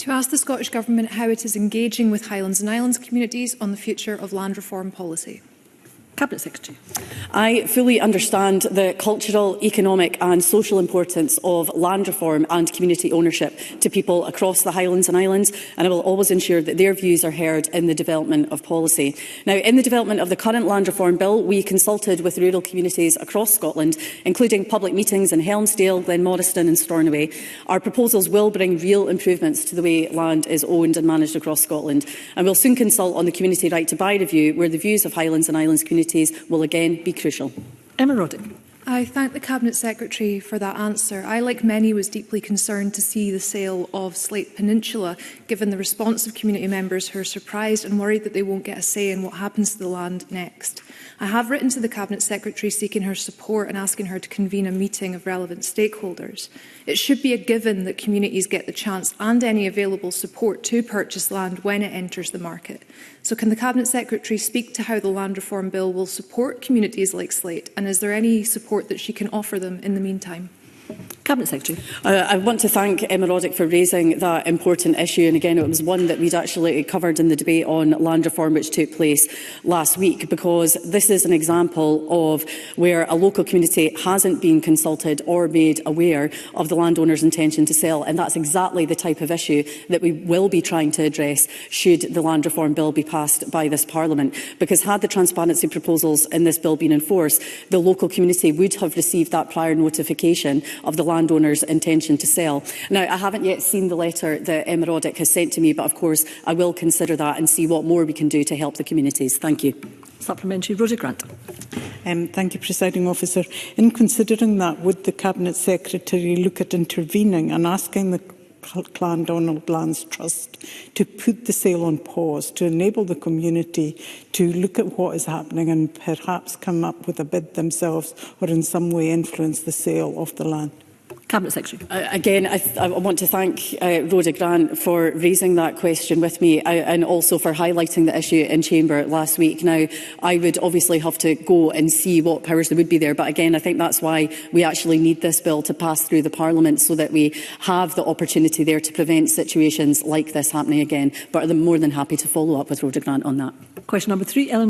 To ask the Scottish Government how it is engaging with Highlands and Islands communities on the future of land reform policy. Cabinet Secretary. I fully understand the cultural, economic and social importance of land reform and community ownership to people across the Highlands and Islands, and I will always ensure that their views are heard in the development of policy. Now, in the development of the current land reform bill, we consulted with rural communities across Scotland, including public meetings in Helmsdale, Glenmoriston and Stornoway. Our proposals will bring real improvements to the way land is owned and managed across Scotland, and we'll soon consult on the community right to buy review, where the views of Highlands and Islands communities will again be crucial. Emma Roddick. I thank the Cabinet Secretary for that answer. I, like many, was deeply concerned to see the sale of Slate Peninsula, given the response of community members who are surprised and worried that they won't get a say in what happens to the land next. I have written to the Cabinet Secretary seeking her support and asking her to convene a meeting of relevant stakeholders. It should be a given that communities get the chance and any available support to purchase land when it enters the market. So can the Cabinet Secretary speak to how the Land Reform Bill will support communities like Slate, and is there any support that she can offer them in the meantime? Cabinet Secretary. I want to thank Emma Roddick for raising that important issue, and again it was one that we'd actually covered in the debate on land reform which took place last week, because this is an example of where a local community hasn't been consulted or made aware of the landowner's intention to sell, and that's exactly the type of issue that we will be trying to address should the land reform bill be passed by this Parliament, because had the transparency proposals in this bill been enforced, the local community would have received that prior notification of the landowner's intention to sell. Now, I haven't yet seen the letter that Emma Roddick has sent to me, but of course I will consider that and see what more we can do to help the communities. Thank you. Supplementary. Rosie Grant. Thank you, Presiding Officer. In considering that, would the Cabinet Secretary look at intervening and asking the Clandonald Lands Trust to put the sale on pause, to enable the community to look at what is happening and perhaps come up with a bid themselves or in some way influence the sale of the land? Cabinet Secretary. Again, I want to thank Rhoda Grant for raising that question with me and also for highlighting the issue in Chamber last week. Now, I would obviously have to go and see what powers there would be there, but again, I think that's why we actually need this bill to pass through the Parliament, so that we have the opportunity there to prevent situations like this happening again. But I'm more than happy to follow up with Rhoda Grant on that. Question number 3, Ellen.